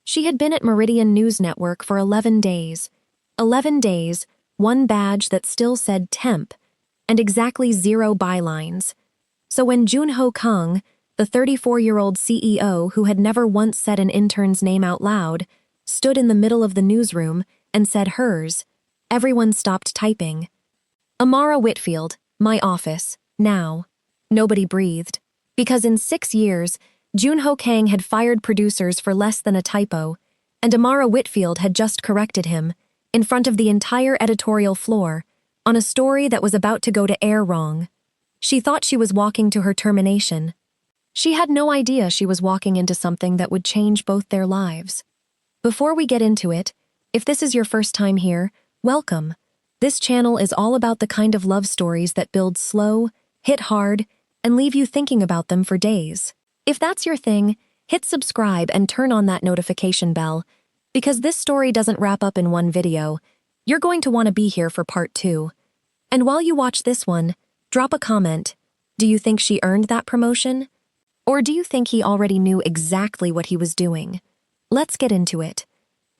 She had been at Meridian News Network for 11 days. 11 days, one badge that still said temp, and exactly 0 bylines. So when Junho Kang, the 34-year-old CEO who had never once said an intern's name out loud, stood in the middle of the newsroom and said hers, everyone stopped typing. Amara Whitfield, my office, now. Nobody breathed. Because in 6 years, Junho Kang had fired producers for less than a typo, and Amara Whitfield had just corrected him, in front of the entire editorial floor, on a story that was about to go to air wrong. She thought she was walking to her termination. She had no idea she was walking into something that would change both their lives. Before we get into it, if this is your first time here, welcome. This channel is all about the kind of love stories that build slow, hit hard, and leave you thinking about them for days. If that's your thing, hit subscribe and turn on that notification bell, because this story doesn't wrap up in one video. You're going to want to be here for part 2. And while you watch this one, drop a comment. Do you think she earned that promotion? Or do you think he already knew exactly what he was doing? Let's get into it.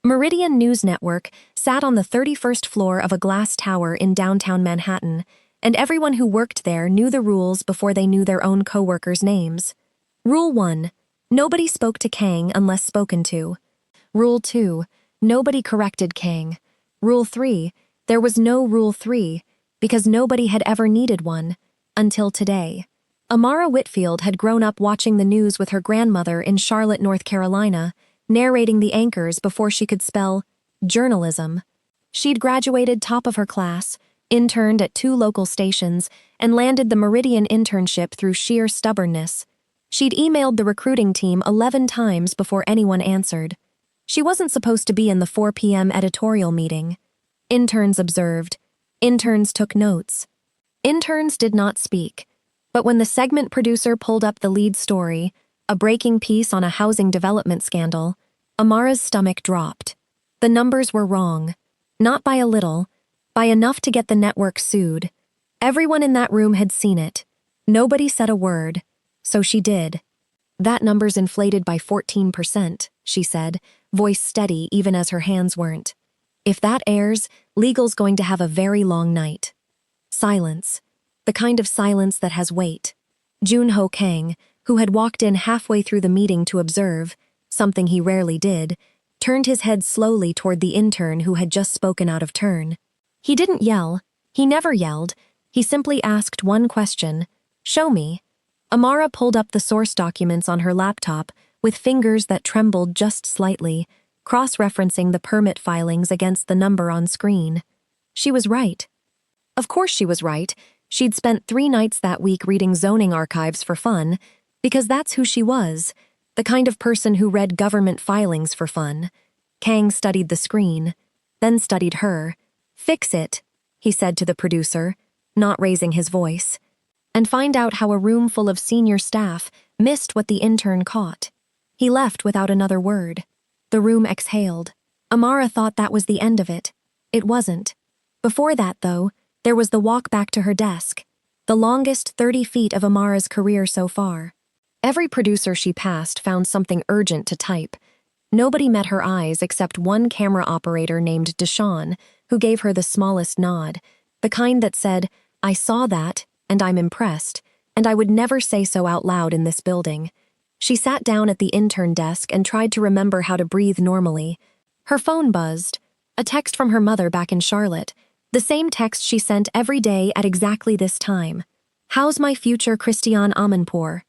Meridian News Network sat on the 31st floor of a glass tower in downtown Manhattan, and everyone who worked there knew the rules before they knew their own co-workers' names. Rule 1. Nobody spoke to Kang unless spoken to. Rule 2. Nobody corrected Kang. Rule 3. There was no Rule 3, because nobody had ever needed one, until today. Amara Whitfield had grown up watching the news with her grandmother in Charlotte, North Carolina, narrating the anchors before she could spell journalism. She'd graduated top of her class, interned at 2 local stations, and landed the Meridian internship through sheer stubbornness. She'd emailed the recruiting team 11 times before anyone answered. She wasn't supposed to be in the 4 p.m. editorial meeting. Interns observed. Interns took notes. Interns did not speak. But when the segment producer pulled up the lead story, a breaking piece on a housing development scandal, Amara's stomach dropped. The numbers were wrong. Not by a little, by enough to get the network sued. Everyone in that room had seen it. Nobody said a word. So she did. That number's inflated by 14%, she said, voice steady even as her hands weren't. If that airs, legal's going to have a very long night. Silence. The kind of silence that has weight. Junho Kang, who had walked in halfway through the meeting to observe, something he rarely did, turned his head slowly toward the intern who had just spoken out of turn. He didn't yell. He never yelled. He simply asked one question. Show me. Amara pulled up the source documents on her laptop with fingers that trembled just slightly, cross-referencing the permit filings against the number on screen. She was right. Of course she was right. She'd spent 3 nights that week reading zoning archives for fun, because that's who she was, the kind of person who read government filings for fun. Kang studied the screen, then studied her. Fix it, he said to the producer, not raising his voice. And find out how a room full of senior staff missed what the intern caught. He left without another word. The room exhaled. Amara thought that was the end of it. It wasn't. Before that, though, there was the walk back to her desk, the longest 30 feet of Amara's career so far. Every producer she passed found something urgent to type. Nobody met her eyes except one camera operator named Deshawn, who gave her the smallest nod, the kind that said, I saw that, and I'm impressed, and I would never say so out loud in this building. She sat down at the intern desk and tried to remember how to breathe normally. Her phone buzzed. A text from her mother back in Charlotte. The same text she sent every day at exactly this time. How's my future Christian Amanpour?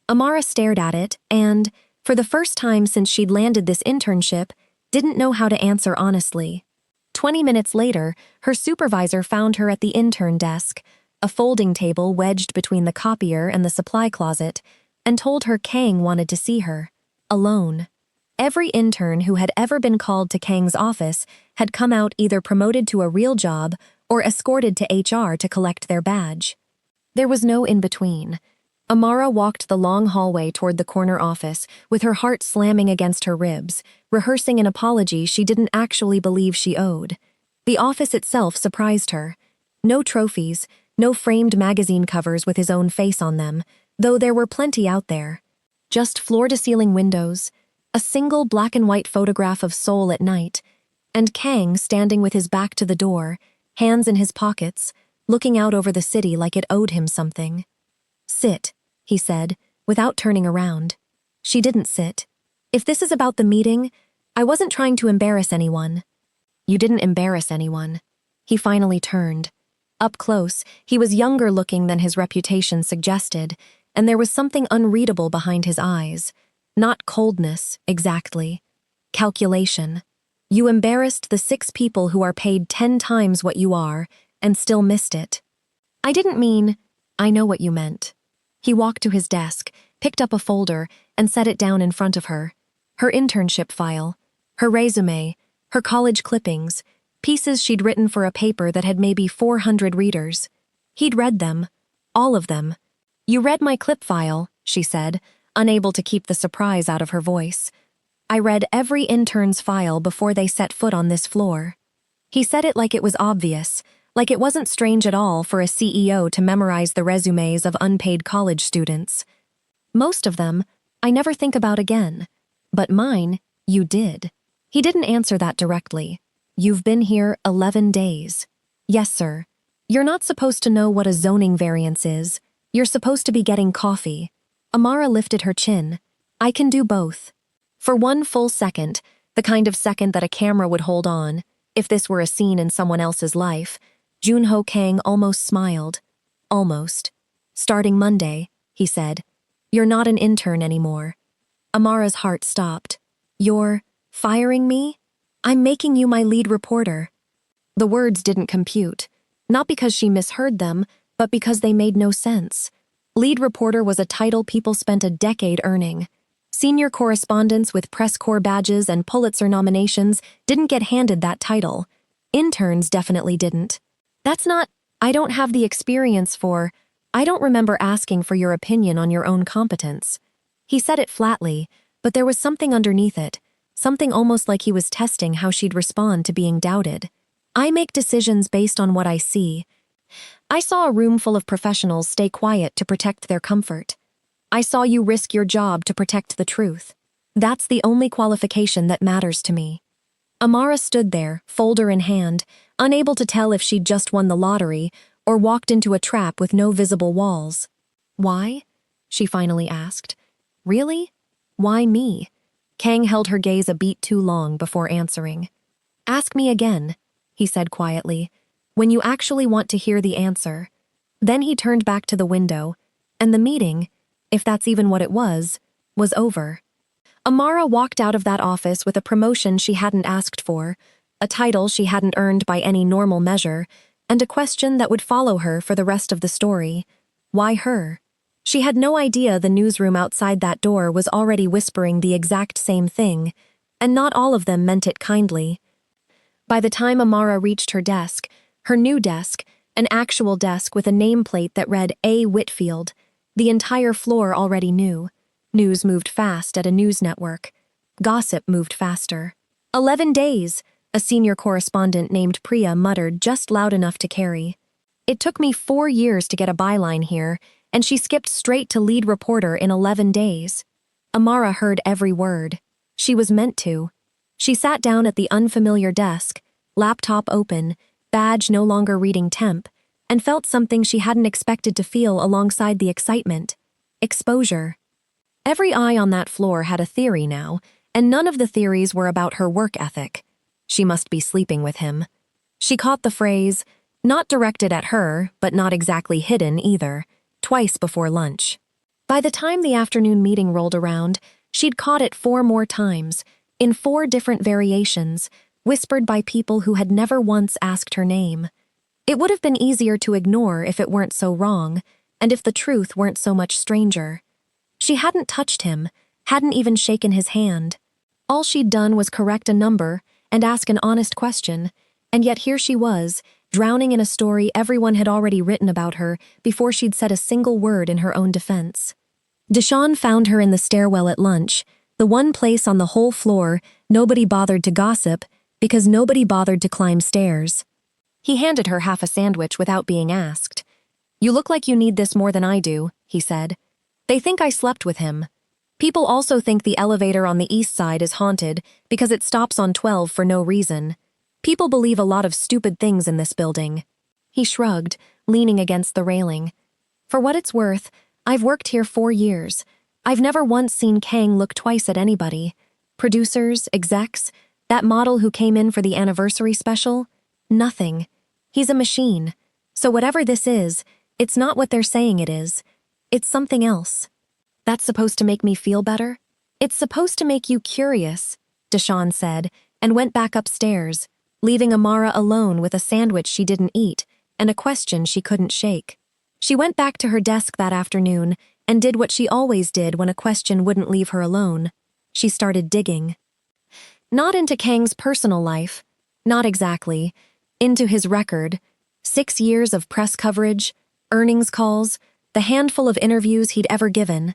Amara stared at it and, for the first time since she'd landed this internship, didn't know how to answer honestly. 20 minutes later, her supervisor found her at the intern desk, a folding table wedged between the copier and the supply closet, and told her Kang wanted to see her, alone. Every intern who had ever been called to Kang's office had come out either promoted to a real job or escorted to HR to collect their badge. There was no in-between. Amara walked the long hallway toward the corner office, with her heart slamming against her ribs, rehearsing an apology she didn't actually believe she owed. The office itself surprised her. No trophies, no framed magazine covers with his own face on them, though there were plenty out there. Just floor-to-ceiling windows, A single black and white photograph of Seoul at night, and Kang standing with his back to the door, hands in his pockets, looking out over the city like it owed him something. "Sit," he said, without turning around. She didn't sit. "If this is about the meeting, I wasn't trying to embarrass anyone." "You didn't embarrass anyone." He finally turned. Up close, he was younger looking than his reputation suggested, and there was something unreadable behind his eyes. Not coldness, exactly. Calculation. "You embarrassed the 6 people who are paid 10 times what you are, and still missed it." "I didn't mean—" "I know what you meant." He walked to his desk, picked up a folder, and set it down in front of her. Her internship file, her resume, her college clippings, pieces she'd written for a paper that had maybe 400 readers. He'd read them. All of them. "You read my clip file," she said, unable to keep the surprise out of her voice. "I read every intern's file before they set foot on this floor." He said it like it was obvious, like it wasn't strange at all for a CEO to memorize the resumes of unpaid college students. "Most of them, I never think about again. But mine, you did." He didn't answer that directly. "You've been here 11 days. "Yes, sir." "You're not supposed to know what a zoning variance is. You're supposed to be getting coffee." Amara lifted her chin. "I can do both." For one full second, the kind of second that a camera would hold on, if this were a scene in someone else's life, Junho Kang almost smiled. Almost. "Starting Monday," he said. "You're not an intern anymore." Amara's heart stopped. "You're firing me? I'm making you my lead reporter." The words didn't compute, not because she misheard them, but because they made no sense. Lead reporter was a title people spent a decade earning. Senior correspondents with press corps badges and Pulitzer nominations didn't get handed that title. Interns definitely didn't. "That's not— I don't have the experience for— I don't remember asking for your opinion on your own competence." He said it flatly, but there was something underneath it, something almost like he was testing how she'd respond to being doubted. "I make decisions based on what I see. I saw a room full of professionals stay quiet to protect their comfort. I saw you risk your job to protect the truth. That's the only qualification that matters to me." Amara stood there, folder in hand, unable to tell if she'd just won the lottery or walked into a trap with no visible walls. "Why?" she finally asked. "Really? Why me?" Kang held her gaze a beat too long before answering. "Ask me again," he said quietly, "when you actually want to hear the answer." Then he turned back to the window, and the meeting, if that's even what it was over. Amara walked out of that office with a promotion she hadn't asked for, a title she hadn't earned by any normal measure, and a question that would follow her for the rest of the story. Why her? She had no idea the newsroom outside that door was already whispering the exact same thing, and not all of them meant it kindly. By the time Amara reached her desk, her new desk, an actual desk with a nameplate that read A. Whitfield, the entire floor already knew. News moved fast at a news network. Gossip moved faster. 11 days, a senior correspondent named Priya muttered just loud enough to carry. "It took me 4 years to get a byline here, and she skipped straight to lead reporter in 11 days. Amara heard every word. She was meant to. She sat down at the unfamiliar desk, laptop open, badge no longer reading temp, and felt something she hadn't expected to feel alongside the excitement. Exposure. Every eye on that floor had a theory now, and none of the theories were about her work ethic. She must be sleeping with him. She caught the phrase, not directed at her, but not exactly hidden either, twice before lunch. By the time the afternoon meeting rolled around, she'd caught it 4 more times, in 4 different variations, whispered by people who had never once asked her name. It would have been easier to ignore if it weren't so wrong, and if the truth weren't so much stranger. She hadn't touched him, hadn't even shaken his hand. All she'd done was correct a number and ask an honest question, and yet here she was, drowning in a story everyone had already written about her before she'd said a single word in her own defense. Deshawn found her in the stairwell at lunch, the one place on the whole floor nobody bothered to gossip because nobody bothered to climb stairs. He handed her half a sandwich without being asked. "You look like you need this more than I do," he said. "They think I slept with him." People also think the elevator on the east side is haunted because it stops on 12 for no reason. People believe a lot of stupid things in this building. He shrugged, leaning against the railing. For what it's worth, I've worked here 4 years. I've never once seen Kang look twice at anybody. Producers, execs, that model who came in for the anniversary special, nothing. He's a machine. So whatever this is, it's not what they're saying it is. It's something else. That's supposed to make me feel better? It's supposed to make you curious, Deshawn said, and went back upstairs, leaving Amara alone with a sandwich she didn't eat and a question she couldn't shake. She went back to her desk that afternoon and did what she always did when a question wouldn't leave her alone. She started digging. Not into Kang's personal life. Not exactly. Into his record. 6 years of press coverage, earnings calls, the handful of interviews he'd ever given.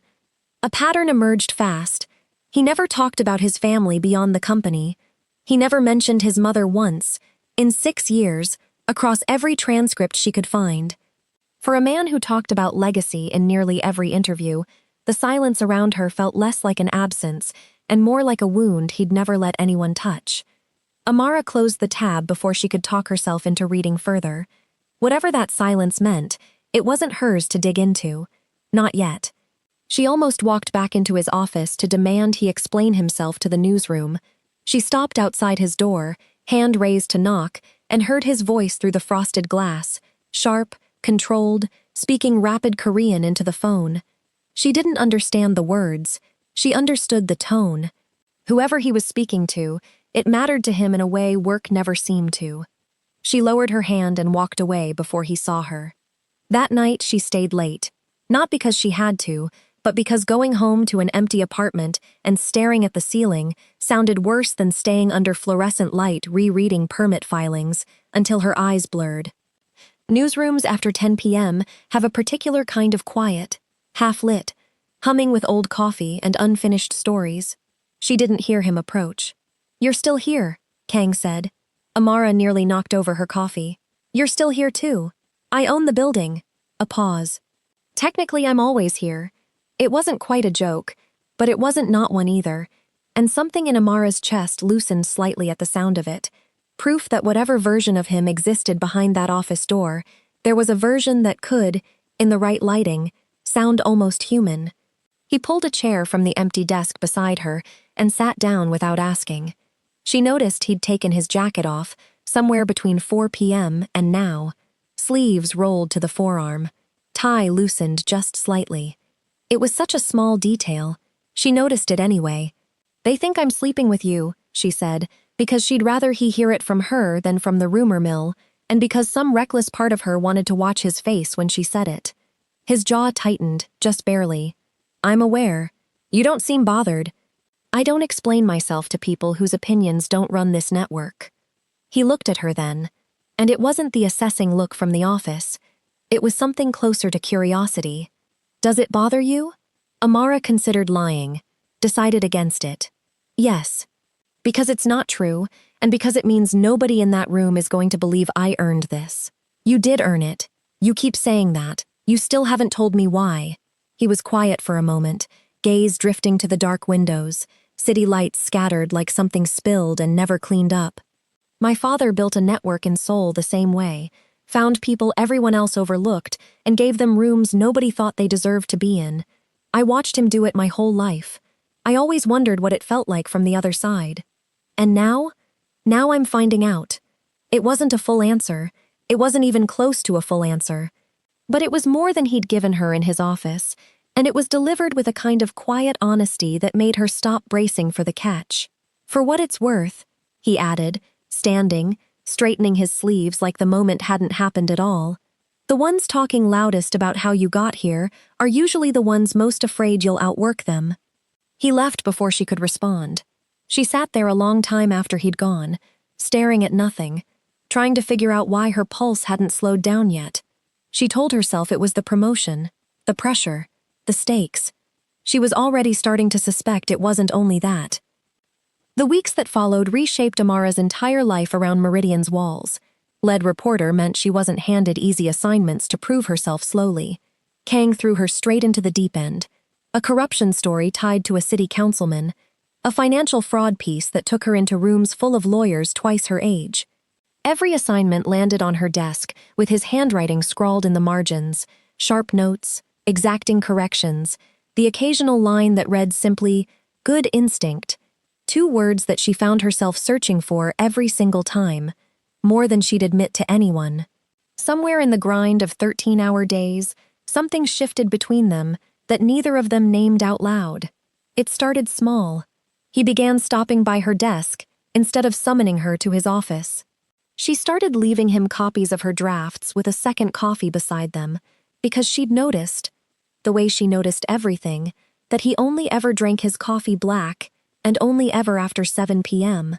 A pattern emerged fast. He never talked about his family beyond the company. He never mentioned his mother once, in 6 years, across every transcript she could find. For a man who talked about legacy in nearly every interview, the silence around her felt less like an absence and more like a wound he'd never let anyone touch. Amara closed the tab before she could talk herself into reading further. Whatever that silence meant, it wasn't hers to dig into. Not yet. She almost walked back into his office to demand he explain himself to the newsroom. She stopped outside his door, hand raised to knock, and heard his voice through the frosted glass, sharp, controlled, speaking rapid Korean into the phone. She didn't understand the words. She understood the tone. Whoever he was speaking to, it mattered to him in a way work never seemed to. She lowered her hand and walked away before he saw her. That night she stayed late, not because she had to, but because going home to an empty apartment and staring at the ceiling sounded worse than staying under fluorescent light rereading permit filings until her eyes blurred. Newsrooms after 10 p.m. have a particular kind of quiet, half-lit, humming with old coffee and unfinished stories. She didn't hear him approach. "You're still here," Kang said. Amara nearly knocked over her coffee. "You're still here too. I own the building." A pause. "Technically, I'm always here." It wasn't quite a joke, but it wasn't not one either, and something in Amara's chest loosened slightly at the sound of it. Proof that whatever version of him existed behind that office door, there was a version that could, in the right lighting, sound almost human. He pulled a chair from the empty desk beside her and sat down without asking. She noticed he'd taken his jacket off, somewhere between 4 p.m. and now. Sleeves rolled to the forearm. Tie loosened just slightly. It was such a small detail. She noticed it anyway. "They think I'm sleeping with you," she said, because she'd rather he hear it from her than from the rumor mill, and because some reckless part of her wanted to watch his face when she said it. His jaw tightened, just barely. "I'm aware. You don't seem bothered. I don't explain myself to people whose opinions don't run this network." He looked at her then, and it wasn't the assessing look from the office. It was something closer to curiosity. "Does it bother you?" Amara considered lying, decided against it. "Yes. Because it's not true, and because it means nobody in that room is going to believe I earned this. You did earn it. You keep saying that. You still haven't told me why." He was quiet for a moment, gaze drifting to the dark windows, city lights scattered like something spilled and never cleaned up. "My father built a network in Seoul the same way, found people everyone else overlooked, and gave them rooms nobody thought they deserved to be in. I watched him do it my whole life. I always wondered what it felt like from the other side. And now I'm finding out. It wasn't a full answer. It wasn't even close to a full answer. But it was more than he'd given her in his office, and it was delivered with a kind of quiet honesty that made her stop bracing for the catch. For what it's worth," he added, standing, straightening his sleeves like the moment hadn't happened at all. "The ones talking loudest about how you got here are usually the ones most afraid you'll outwork them." He left before she could respond. She sat there a long time after he'd gone, staring at nothing, trying to figure out why her pulse hadn't slowed down yet. She told herself it was the promotion, the pressure, the stakes. She was already starting to suspect it wasn't only that. The weeks that followed reshaped Amara's entire life around Meridian's walls. Lead reporter meant she wasn't handed easy assignments to prove herself slowly. Kang threw her straight into the deep end. a corruption story tied to a city councilman, a financial fraud piece that took her into rooms full of lawyers twice her age. Every assignment landed on her desk, with his handwriting scrawled in the margins, sharp notes, exacting corrections, the occasional line that read simply, "Good instinct," 2 words that she found herself searching for every single time, more than she'd admit to anyone. Somewhere in the grind of 13-hour days, something shifted between them that neither of them named out loud. It started small. He began stopping by her desk instead of summoning her to his office. She started leaving him copies of her drafts with a second coffee beside them because she'd noticed, the way she noticed everything, that he only ever drank his coffee black and only ever after 7 p.m.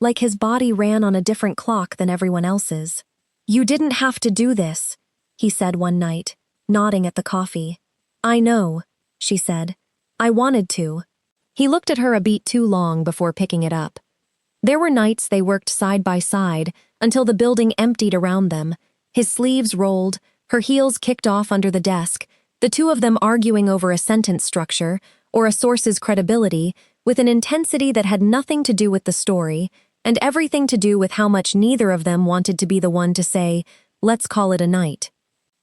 Like his body ran on a different clock than everyone else's. "You didn't have to do this," he said one night, nodding at the coffee. "I know," she said. "I wanted to." He looked at her a beat too long before picking it up. There were nights they worked side by side until the building emptied around them, his sleeves rolled, her heels kicked off under the desk, the two of them arguing over a sentence structure or a source's credibility with an intensity that had nothing to do with the story and everything to do with how much neither of them wanted to be the one to say, "Let's call it a night."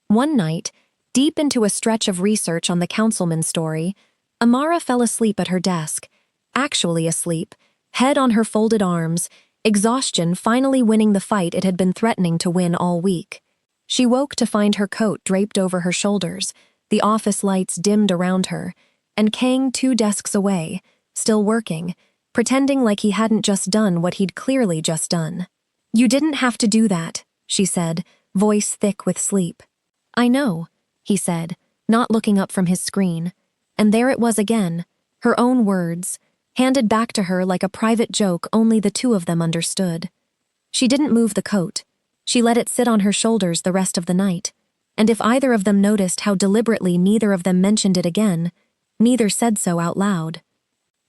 One night, deep into a stretch of research on the councilman's story, Amara fell asleep at her desk, actually asleep, head on her folded arms, exhaustion finally winning the fight it had been threatening to win all week. She woke to find her coat draped over her shoulders, the office lights dimmed around her, and Kang 2 desks away, still working, pretending like he hadn't just done what he'd clearly just done. "You didn't have to do that," she said, voice thick with sleep. "I know," he said, not looking up from his screen. And there it was again, her own words, handed back to her like a private joke only the two of them understood. She didn't move the coat. She let it sit on her shoulders the rest of the night. And if either of them noticed how deliberately neither of them mentioned it again, neither said so out loud.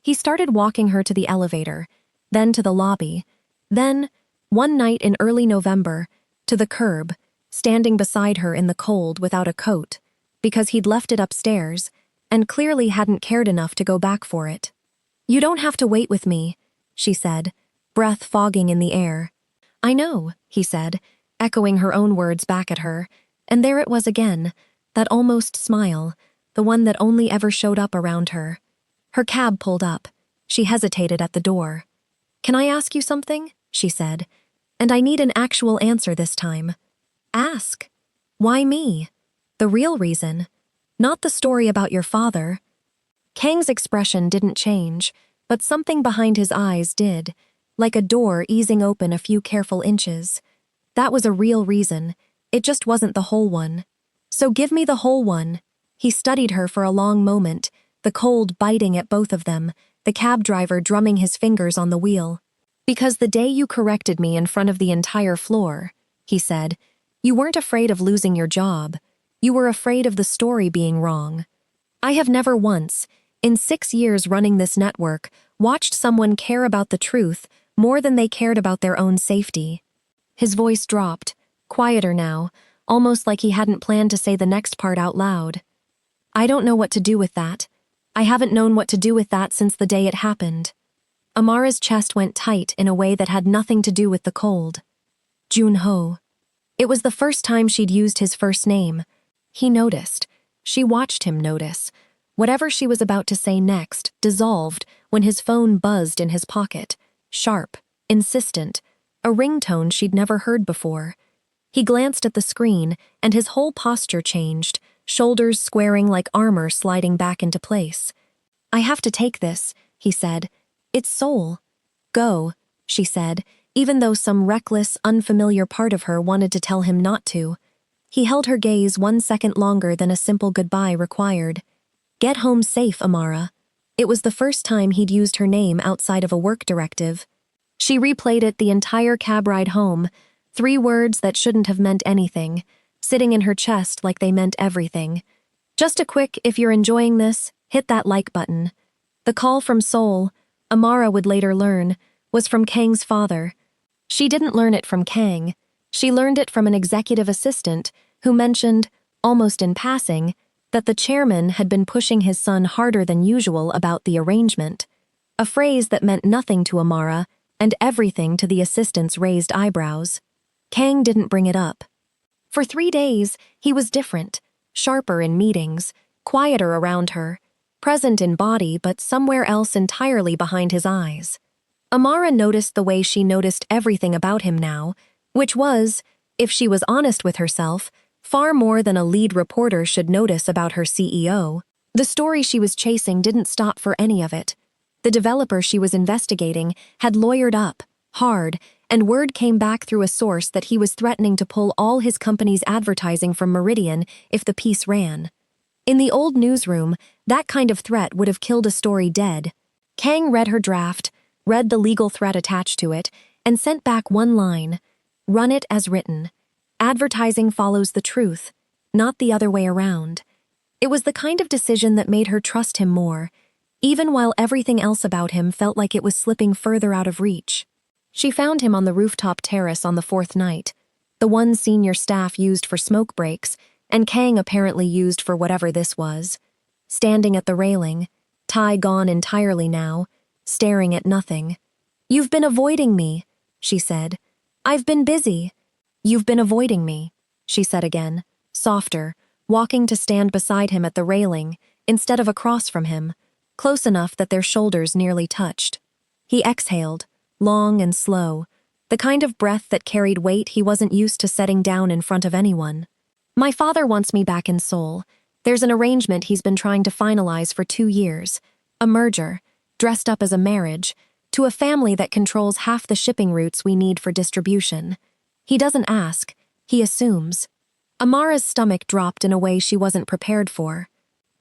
He started walking her to the elevator, then to the lobby, then, one night in early November, to the curb, standing beside her in the cold without a coat, because he'd left it upstairs, and clearly hadn't cared enough to go back for it. "You don't have to wait with me," she said, breath fogging in the air. "I know," he said, echoing her own words back at her, and there it was again, that almost smile, the one that only ever showed up around her. Her cab pulled up. She hesitated at the door. "Can I ask you something?" she said. "And I need an actual answer this time." "Ask." "Why me?" "The real reason. Not the story about your father." Kang's expression didn't change, but something behind his eyes did, like a door easing open a few careful inches. That was a real reason. It just wasn't the whole one. "So give me the whole one." He studied her for a long moment, the cold biting at both of them, the cab driver drumming his fingers on the wheel. "Because the day you corrected me in front of the entire floor," he said, "you weren't afraid of losing your job. You were afraid of the story being wrong. I have never once, in 6 years running this network, watched someone care about the truth more than they cared about their own safety." His voice dropped, quieter now, almost like he hadn't planned to say the next part out loud. "I don't know what to do with that. I haven't known what to do with that since the day it happened." Amara's chest went tight in a way that had nothing to do with the cold. Junho. It was the first time she'd used his first name. He noticed. She watched him notice. Whatever she was about to say next dissolved when his phone buzzed in his pocket, sharp, insistent, a ringtone she'd never heard before. He glanced at the screen, and his whole posture changed, shoulders squaring like armor sliding back into place. "I have to take this," he said. "It's Seoul." "Go," she said, even though some reckless, unfamiliar part of her wanted to tell him not to. He held her gaze 1 second longer than a simple goodbye required. "Get home safe, Amara." It was the first time he'd used her name outside of a work directive. She replayed it the entire cab ride home, 3 words that shouldn't have meant anything, sitting in her chest like they meant everything. Just a quick, if you're enjoying this, hit that like button. The call from Seoul, Amara would later learn, was from Kang's father. She didn't learn it from Kang. She learned it from an executive assistant who mentioned, almost in passing, that the chairman had been pushing his son harder than usual about the arrangement, a phrase that meant nothing to Amara and everything to the assistant's raised eyebrows. Kang didn't bring it up. For 3 days, he was different, sharper in meetings, quieter around her, present in body but somewhere else entirely behind his eyes. Amara noticed the way she noticed everything about him now, which was, if she was honest with herself, far more than a lead reporter should notice about her CEO. The story she was chasing didn't stop for any of it. The developer she was investigating had lawyered up, hard, and word came back through a source that he was threatening to pull all his company's advertising from Meridian if the piece ran. In the old newsroom, that kind of threat would have killed a story dead. Kang read her draft, read the legal threat attached to it, and sent back one line: "Run it as written. Advertising follows the truth, not the other way around." It was the kind of decision that made her trust him more, even while everything else about him felt like it was slipping further out of reach. She found him on the rooftop terrace on the 4th night, the one senior staff used for smoke breaks, and Kang apparently used for whatever this was. Standing at the railing, tie gone entirely now, staring at nothing. "You've been avoiding me," she said. "I've been busy." "You've been avoiding me," she said again, softer, walking to stand beside him at the railing, instead of across from him, close enough that their shoulders nearly touched. He exhaled, long and slow, the kind of breath that carried weight he wasn't used to setting down in front of anyone. "My father wants me back in Seoul. There's an arrangement he's been trying to finalize for 2 years. A merger, dressed up as a marriage, to a family that controls half the shipping routes we need for distribution. He doesn't ask, he assumes." Amara's stomach dropped in a way she wasn't prepared for.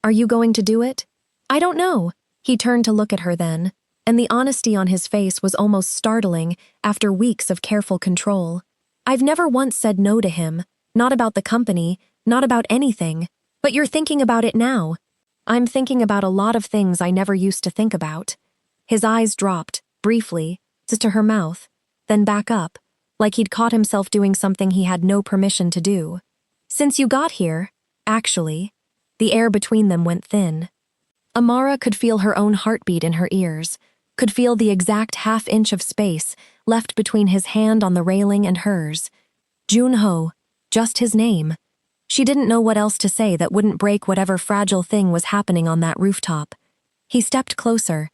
"Are you going to do it?" "I don't know." He turned to look at her then, and the honesty on his face was almost startling after weeks of careful control. "I've never once said no to him, not about the company, not about anything, but you're thinking about it now." "I'm thinking about a lot of things I never used to think about." His eyes dropped, briefly, to her mouth, then back up, like he'd caught himself doing something he had no permission to do. "Since you got here, actually." The air between them went thin. Amara could feel her own heartbeat in her ears, could feel the exact half-inch of space left between his hand on the railing and hers. Junho, just his name. She didn't know what else to say that wouldn't break whatever fragile thing was happening on that rooftop. He stepped closer,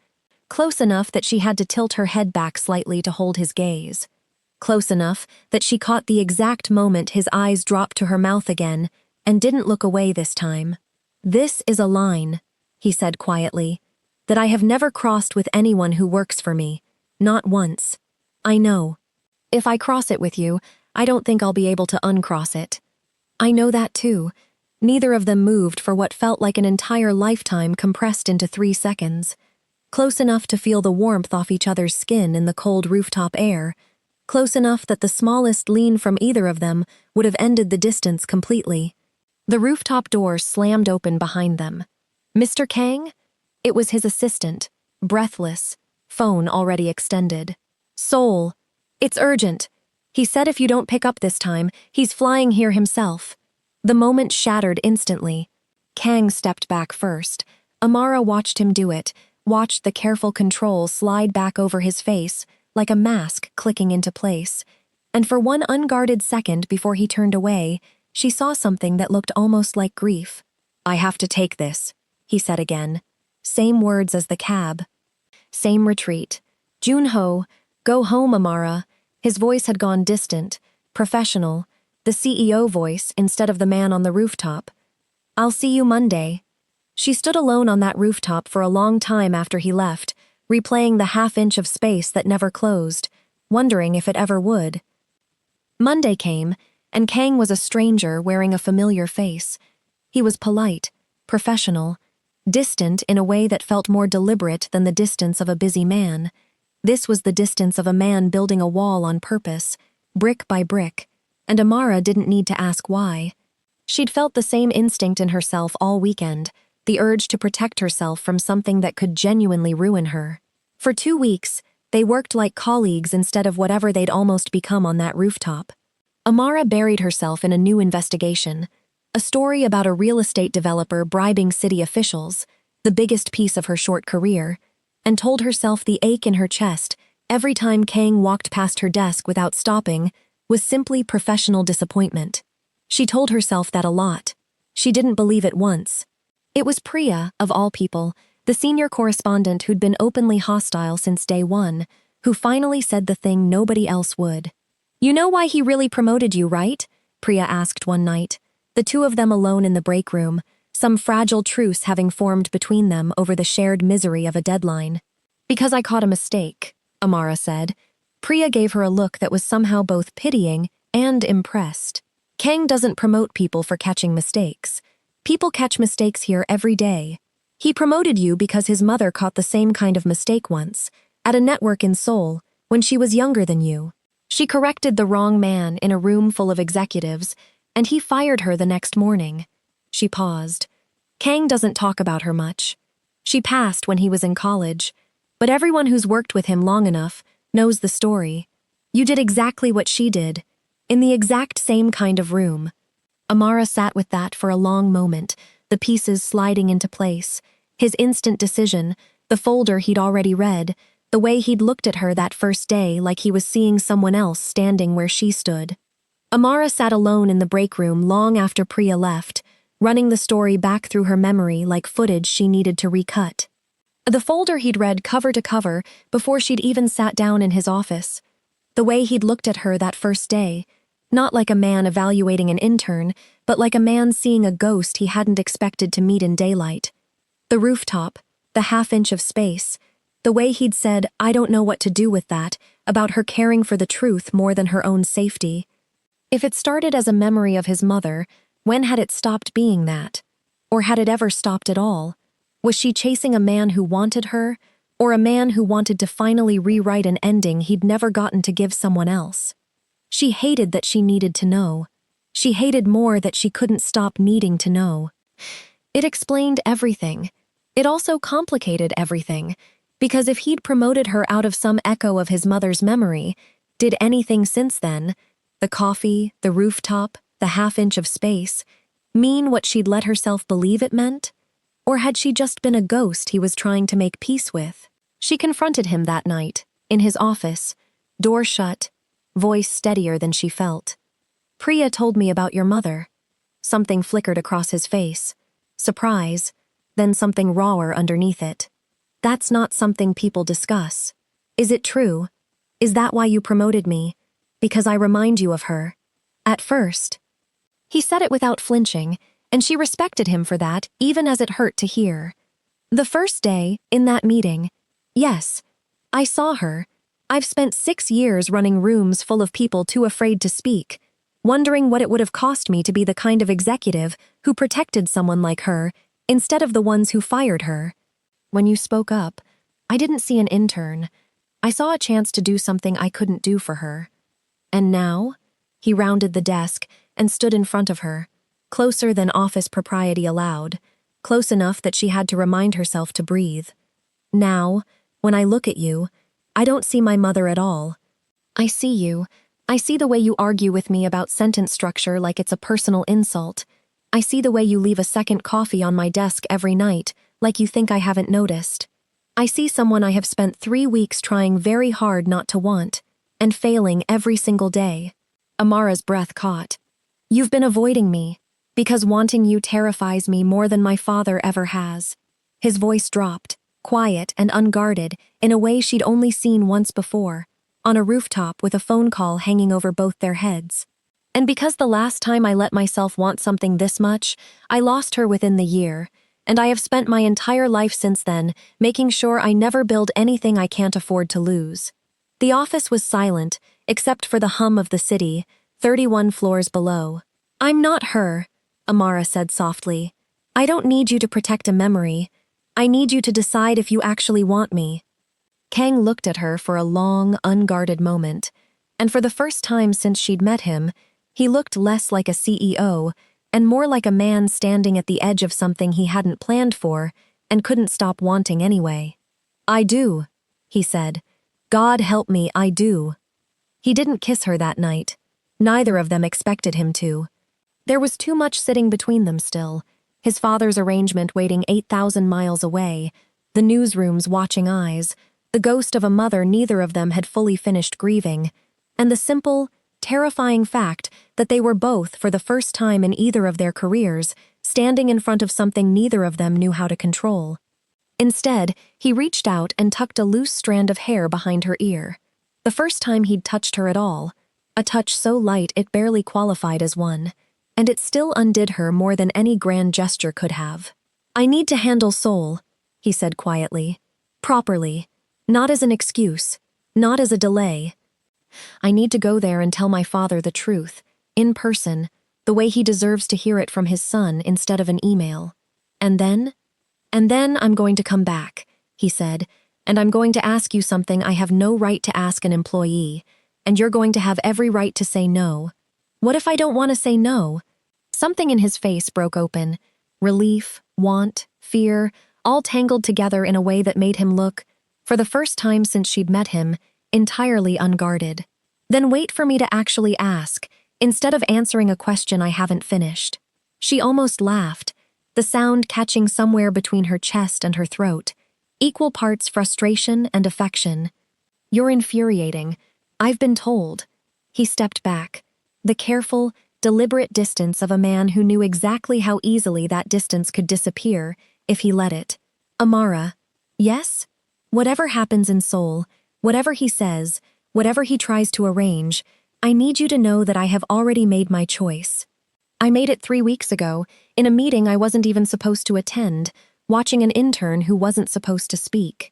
close enough that she had to tilt her head back slightly to hold his gaze. Close enough that she caught the exact moment his eyes dropped to her mouth again and didn't look away this time. "This is a line," he said quietly, "that I have never crossed with anyone who works for me. Not once. I know. If I cross it with you, I don't think I'll be able to uncross it." "I know that too." Neither of them moved for what felt like an entire lifetime compressed into 3 seconds. Close enough to feel the warmth off each other's skin in the cold rooftop air. Close enough that the smallest lean from either of them would have ended the distance completely. The rooftop door slammed open behind them. "Mr. Kang?" It was his assistant, breathless, phone already extended. "Seoul. It's urgent. He said if you don't pick up this time, he's flying here himself." The moment shattered instantly. Kang stepped back first. Amara watched him do it, watched the careful control slide back over his face, like a mask clicking into place. And for one unguarded second before he turned away, she saw something that looked almost like grief. "I have to take this," he said again. Same words as the cab. Same retreat. "Junho, go home, Amara." His voice had gone distant, professional, the CEO voice instead of the man on the rooftop. "I'll see you Monday." She stood alone on that rooftop for a long time after he left, replaying the half-inch of space that never closed, wondering if it ever would. Monday came, and Kang was a stranger wearing a familiar face. He was polite, professional, distant in a way that felt more deliberate than the distance of a busy man. This was the distance of a man building a wall on purpose, brick by brick, and Amara didn't need to ask why. She'd felt the same instinct in herself all weekend, the urge to protect herself from something that could genuinely ruin her. For 2 weeks, they worked like colleagues instead of whatever they'd almost become on that rooftop. Amara buried herself in a new investigation, A story about a real estate developer bribing city officials, the biggest piece of her short career, and told herself the ache in her chest every time Kang walked past her desk without stopping was simply professional disappointment. She told herself that a lot. She didn't believe it once. It was Priya, of all people, the senior correspondent who'd been openly hostile since day one, who finally said the thing nobody else would. "You know why he really promoted you, right?" Priya asked one night, the two of them alone in the break room, some fragile truce having formed between them over the shared misery of a deadline. "Because I caught a mistake," Amara said. Priya gave her a look that was somehow both pitying and impressed. "Kang doesn't promote people for catching mistakes. People catch mistakes here every day. He promoted you because his mother caught the same kind of mistake once, at a network in Seoul, when she was younger than you. She corrected the wrong man in a room full of executives, and he fired her the next morning." She paused. "Kang doesn't talk about her much. She passed when he was in college, but everyone who's worked with him long enough knows the story. You did exactly what she did, in the exact same kind of room." Amara sat with that for a long moment, the pieces sliding into place. His instant decision, the folder he'd already read, the way he'd looked at her that first day like he was seeing someone else standing where she stood. Amara sat alone in the break room long after Priya left, running the story back through her memory like footage she needed to recut. The folder he'd read cover to cover before she'd even sat down in his office. The way he'd looked at her that first day, not like a man evaluating an intern, but like a man seeing a ghost he hadn't expected to meet in daylight. The rooftop, the half-inch of space, the way he'd said, "I don't know what to do with that," about her caring for the truth more than her own safety. If it started as a memory of his mother, when had it stopped being that? Or had it ever stopped at all? Was she chasing a man who wanted her, or a man who wanted to finally rewrite an ending he'd never gotten to give someone else? She hated that she needed to know. She hated more that she couldn't stop needing to know. It explained everything. It also complicated everything, because if he'd promoted her out of some echo of his mother's memory, did anything since then, the coffee, the rooftop, the half-inch of space, mean what she'd let herself believe it meant? Or had she just been a ghost he was trying to make peace with? She confronted him that night, in his office, door shut, voice steadier than she felt. "Priya told me about your mother." Something flickered across his face. Surprise, then something rawer underneath it. "That's not something people discuss. Is it true? Is that why you promoted me? Because I remind you of her?" At first. He said it without flinching, and she respected him for that, even as it hurt to hear. "The first day, in that meeting, yes, I saw her. I've spent 6 years running rooms full of people too afraid to speak, wondering what it would have cost me to be the kind of executive who protected someone like her instead of the ones who fired her. When you spoke up, I didn't see an intern. I saw a chance to do something I couldn't do for her. And now?" He rounded the desk and stood in front of her, closer than office propriety allowed, close enough that she had to remind herself to breathe. "Now, when I look at you, I don't see my mother at all. I see you. I see the way you argue with me about sentence structure like it's a personal insult. I see the way you leave a second coffee on my desk every night, like you think I haven't noticed. I see someone I have spent 3 weeks trying very hard not to want, and failing every single day." Amara's breath caught. "You've been avoiding me, because wanting you terrifies me more than my father ever has." His voice dropped, quiet and unguarded, in a way she'd only seen once before, on a rooftop with a phone call hanging over both their heads. "And because the last time I let myself want something this much, I lost her within the year, and I have spent my entire life since then making sure I never build anything I can't afford to lose." The office was silent, except for the hum of the city, 31 floors below. "I'm not her," Amara said softly. "I don't need you to protect a memory. I need you to decide if you actually want me." Kang looked at her for a long, unguarded moment, and for the first time since she'd met him, he looked less like a CEO and more like a man standing at the edge of something he hadn't planned for and couldn't stop wanting anyway. "I do," he said. "God help me, I do." He didn't kiss her that night. Neither of them expected him to. There was too much sitting between them still. His father's arrangement waiting 8,000 miles away, the newsroom's watching eyes, the ghost of a mother neither of them had fully finished grieving, and the simple, terrifying fact that they were both, for the first time in either of their careers, standing in front of something neither of them knew how to control. Instead, he reached out and tucked a loose strand of hair behind her ear. The first time he'd touched her at all, a touch so light it barely qualified as one, and it still undid her more than any grand gesture could have. "I need to handle Seoul," he said quietly. "Properly. Not as an excuse. Not as a delay. I need to go there and tell my father the truth, in person, the way he deserves to hear it from his son instead of an email. And then I'm going to come back," he said, "and I'm going to ask you something I have no right to ask an employee, and you're going to have every right to say no. What if I don't want to say no?" Something in his face broke open. Relief, want, fear, all tangled together in a way that made him look, for the first time since she'd met him, entirely unguarded. "Then wait for me to actually ask, instead of answering a question I haven't finished." She almost laughed, the sound catching somewhere between her chest and her throat, equal parts frustration and affection. "You're infuriating. I've been told." He stepped back, the careful, deliberate distance of a man who knew exactly how easily that distance could disappear if he let it. "Amara, yes? Whatever happens in Seoul, whatever he says, whatever he tries to arrange, I need you to know that I have already made my choice. I made it 3 weeks ago, in a meeting I wasn't even supposed to attend, watching an intern who wasn't supposed to speak.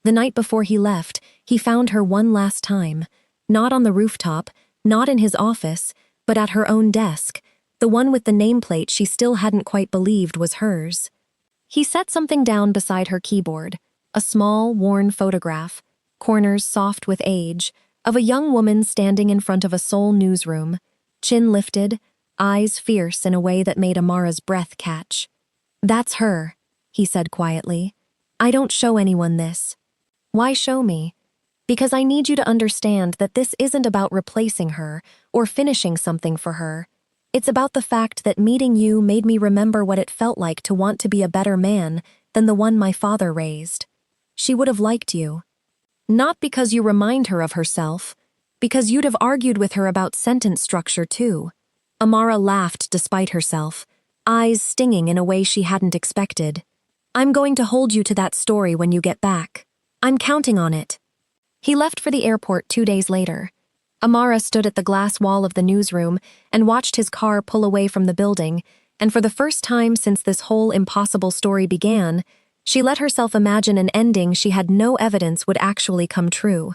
The night before he left, he found her one last time, not on the rooftop, not in his office, but at her own desk, the one with the nameplate she still hadn't quite believed was hers. He set something down beside her keyboard, a small, worn photograph, corners soft with age, of a young woman standing in front of a Seoul newsroom, chin lifted, eyes fierce in a way that made Amara's breath catch. "That's her," he said quietly. "I don't show anyone this." "Why show me?" "Because I need you to understand that this isn't about replacing her or finishing something for her. It's about the fact that meeting you made me remember what it felt like to want to be a better man than the one my father raised. She would have liked you. Not because you remind her of herself, because you'd have argued with her about sentence structure too." Amara laughed despite herself, eyes stinging in a way she hadn't expected. "I'm going to hold you to that story when you get back. I'm counting on it." He left for the airport 2 days later. Amara stood at the glass wall of the newsroom and watched his car pull away from the building, and for the first time since this whole impossible story began, she let herself imagine an ending she had no evidence would actually come true.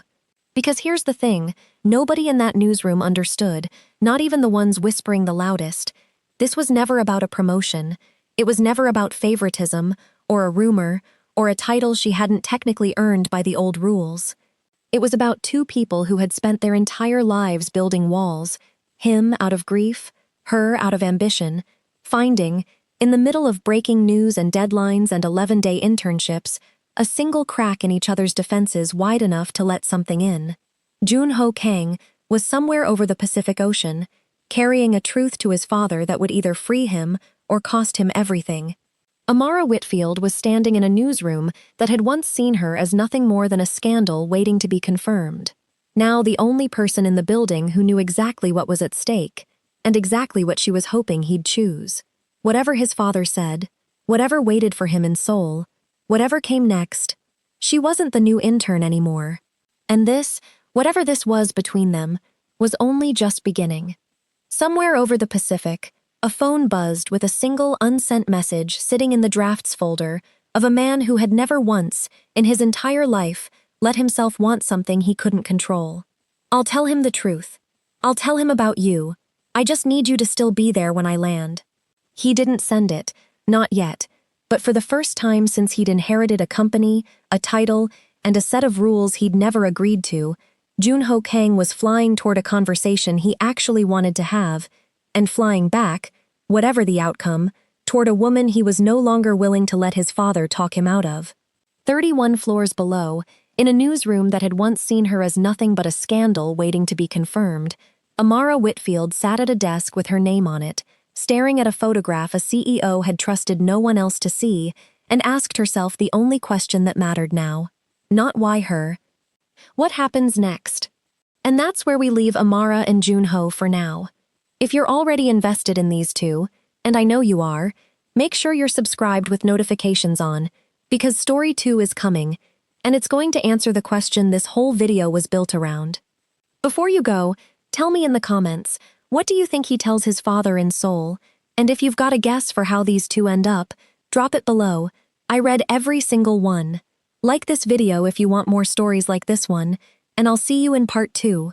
Because here's the thing, nobody in that newsroom understood, not even the ones whispering the loudest. This was never about a promotion. It was never about favoritism, or a rumor, or a title she hadn't technically earned by the old rules. It was about two people who had spent their entire lives building walls, him out of grief, her out of ambition, finding, in the middle of breaking news and deadlines and 11-day internships, a single crack in each other's defenses wide enough to let something in. Junho Kang was somewhere over the Pacific Ocean, carrying a truth to his father that would either free him or cost him everything. Amara Whitfield was standing in a newsroom that had once seen her as nothing more than a scandal waiting to be confirmed. Now the only person in the building who knew exactly what was at stake, and exactly what she was hoping he'd choose. Whatever his father said, whatever waited for him in Seoul, whatever came next, she wasn't the new intern anymore. And this, whatever this was between them, was only just beginning. Somewhere over the Pacific, a phone buzzed with a single unsent message sitting in the drafts folder of a man who had never once, in his entire life, let himself want something he couldn't control. "I'll tell him the truth. I'll tell him about you. I just need you to still be there when I land." He didn't send it, not yet, but for the first time since he'd inherited a company, a title, and a set of rules he'd never agreed to, Junho Kang was flying toward a conversation he actually wanted to have, and flying back, whatever the outcome, toward a woman he was no longer willing to let his father talk him out of. 31 floors below, in a newsroom that had once seen her as nothing but a scandal waiting to be confirmed, Amara Whitfield sat at a desk with her name on it, staring at a photograph a CEO had trusted no one else to see, and asked herself the only question that mattered now. Not why her. What happens next? And that's where we leave Amara and Junho for now. If you're already invested in these two, and I know you are, make sure you're subscribed with notifications on, because Story 2 is coming, and it's going to answer the question this whole video was built around. Before you go, tell me in the comments, what do you think he tells his father in Seoul? And if you've got a guess for how these two end up, drop it below. I read every single one. Like this video if you want more stories like this one, and I'll see you in part 2.